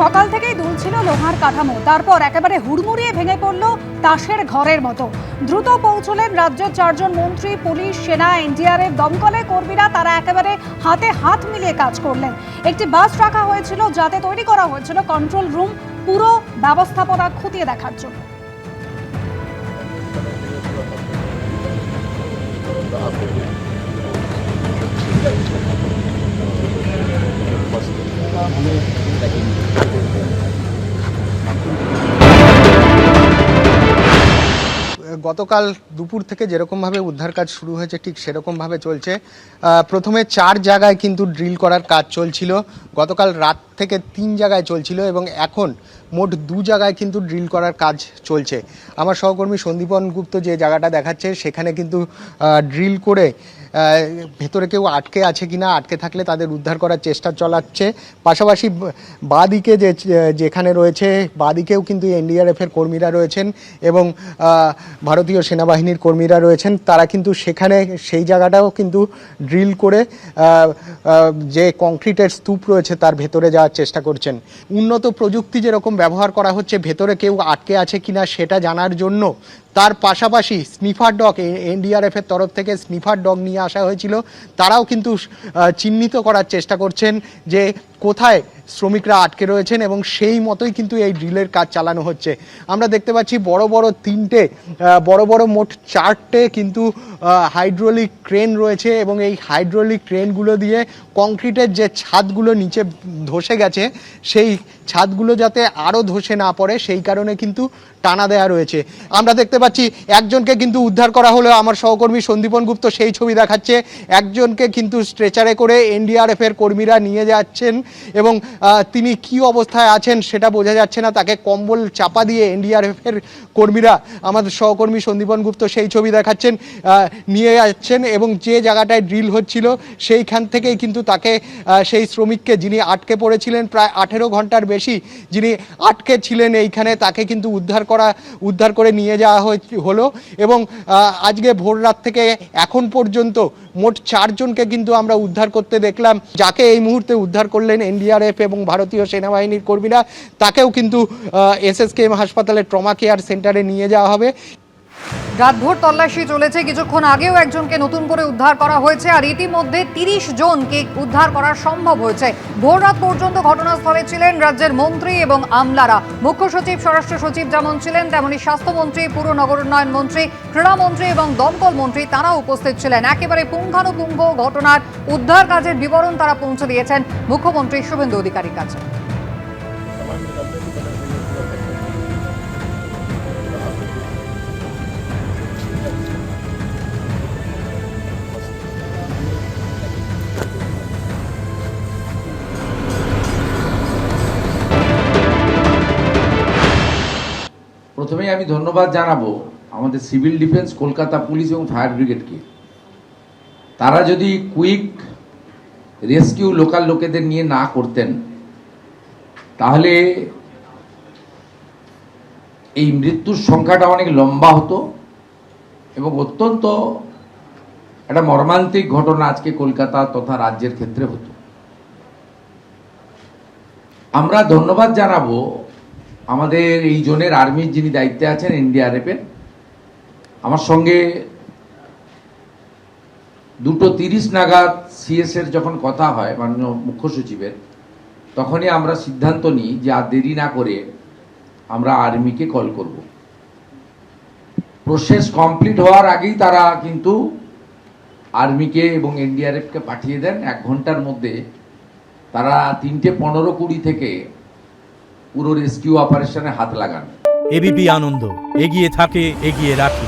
সকাল থেকেই দুলছিল লোহার কাঠামো, তারপর একেবারে হুড়মুড়িয়ে ভেঙে পড়ল তাসের ঘরের মতো। দ্রুত পৌঁছলেন রাজ্যের 4 জন মন্ত্রী, পুলিশ, সেনা, এনডিআরএফ, দমকলের কর্মীরা। তারা একেবারে হাতে হাত মিলিয়ে কাজ করলেন। একটি বাস রাখা হয়েছিল, যাতে তৈরি করা হয়েছিল কন্ট্রোল রুম, পুরো ব্যবস্থাপনা খতিয়ে দেখার জন্য। গতকাল দুপুর থেকে যেরকমভাবে উদ্ধার কাজ শুরু হয়েছে ঠিক সেরকমভাবে চলছে। প্রথমে 4 জায়গায় কিন্তু ড্রিল করার কাজ চলছিল, গতকাল রাত থেকে 3 জায়গায় চলছিল এবং এখন মোট 2 জায়গায় কিন্তু ড্রিল করার কাজ চলছে। আমার সহকর্মী সন্দীপন গুপ্ত যে জায়গাটা দেখাচ্ছে সেখানে কিন্তু ড্রিল করে ভেতরে কেউ আটকে আছে কিনা, আটকে থাকলে তাদের উদ্ধার করার চেষ্টা চালাচ্ছে। পাশাপাশি বাঁদিকে যেখানে রয়েছে বাঁদিকেও কিন্তু এনডিআরএফের কর্মীরা রয়েছেন এবং ভারতীয় সেনাবাহিনীর কর্মীরা রয়েছেন। তারা কিন্তু সেখানে সেই জায়গাটাও কিন্তু ড্রিল করে যে কংক্রিটের স্তূপ রয়েছে তার ভেতরে যাওয়ার চেষ্টা করছেন। উন্নত প্রযুক্তি যেরকম ব্যবহার করা হচ্ছে ভেতরে কেউ আটকে আছে কিনা সেটা জানার জন্য, তার পাশাপাশি স্নিফার ডগ, এনডিআরএফের তরফ থেকে স্নিফার ডগ নিয়ে আসা হয়েছিল। তারাও কিন্তু চিহ্নিত করার চেষ্টা করছেন যে কোথায় শ্রমিকরা আটকে রয়েছেন এবং সেই মতোই কিন্তু এই ড্রিলের কাজ চালানো হচ্ছে। আমরা দেখতে পাচ্ছি বড় বড় মোট 4টে কিন্তু হাইড্রোলিক ক্রেন রয়েছে এবং এই হাইড্রোলিক ক্রেনগুলো দিয়ে কংক্রিটের যে ছাদগুলো নিচে ধসে গেছে সেই ছাদগুলো যাতে আরও ধসে না পড়ে সেই কারণে কিন্তু টানা দেয়া রয়েছে। আমরা দেখতে পাচ্ছি একজনকে কিন্তু উদ্ধার করা হলো, আমার সহকর্মী সন্দীপন গুপ্ত সেই ছবি দেখাচ্ছে। একজনকে কিন্তু স্ট্রেচারে করে এনডিআরএফের কর্মীরা নিয়ে যাচ্ছেন এবং তিনি কি অবস্থায় আছেন সেটা বোঝা যাচ্ছে না। তাকে কম্বল চাপা দিয়ে এনডিআরএফের কর্মীরা, আমাদের সহকর্মী সন্দীপন গুপ্ত সেই ছবি দেখাচ্ছেন, নিয়ে যাচ্ছেন এবং যে জায়গাটায় ড্রিল হচ্ছিল সেইখান থেকেই কিন্তু তাকে, সেই শ্রমিককে যিনি আটকে পড়েছিলেন প্রায় 18 ঘন্টার বেশি, যিনি আটকে ছিলেন এইখানে, তাকে কিন্তু উদ্ধার করে নিয়ে যাওয়া হলো এবং আজকে ভোর রাত থেকে এখন পর্যন্ত মোট 4 জনকে কিন্তু আমরা উদ্ধার করতে দেখলাম। যাকে এই মুহূর্তে উদ্ধার করলেন এনডিআরএফ এবং ভারতীয় সেনাবাহিনীর কর্মীরা, তাকেও কিন্তু এসএসকেএম হাসপাতালের ট্রমা কেয়ার সেন্টারে নিয়ে যাওয়া হবে। রাতভর তল্লাশি চলেছে, কিছুক্ষণ আগেও একজনকে নতুন করে উদ্ধার করা হয়েছে আর ইতিমধ্যে 30 জনকে উদ্ধার করা সম্ভব হয়েছে। ভোর রাত পর্যন্ত ঘটনাস্থলে ছিলেন রাজ্যের মন্ত্রী এবং আমলারা। মুখ্য সচিব, স্বরাষ্ট্র সচিব যেমন ছিলেন তেমনি স্বাস্থ্যমন্ত্রী, পুর নগর উন্নয়ন মন্ত্রী, ক্রীড়ামন্ত্রী এবং দমকল মন্ত্রী তারাও উপস্থিত ছিলেন। একেবারে পুঙ্খানুপুঙ্খ ঘটনার উদ্ধার কাজের বিবরণ তারা পৌঁছে দিয়েছেন মুখ্যমন্ত্রী শুভেন্দু অধিকারীর কাছে। প্রথমেই আমি ধন্যবাদ জানাবো আমাদের সিভিল ডিফেন্স, কলকাতা পুলিশ এবং ফায়ার ব্রিগেডকে। তারা যদি কুইক রেস্কিউ লোকাল লোকেদের নিয়ে না করতেন তাহলে এই মৃত্যুর সংখ্যাটা অনেক লম্বা হতো এবং অত্যন্ত একটা মর্মান্তিক ঘটনা আজকে কলকাতা তথা রাজ্যের ক্ষেত্রে হতো। আমরা ধন্যবাদ জানাবো আমাদের এই জোনের আর্মির যিনি দায়িত্বে আছেন এনডিআরএফের। আমার সঙ্গে 2:30 নাগাদ সিএসের যখন কথা হয় মাননীয় মুখ্য সচিবের, তখনই আমরা সিদ্ধান্ত নিই যে আর দেরি না করে আমরা আর্মিকে কল করব। প্রসেস কমপ্লিট হওয়ার আগেই তারা কিন্তু আর্মিকে এবং এনডিআরএফকে পাঠিয়ে দেন। 1 ঘন্টার মধ্যে তারা 3:15-20 থেকে পুরো রেস্কিউ অপারেশনে হাত লাগান। এবিপি আনন্দ, এগিয়ে থাকে, এগিয়ে রাখে।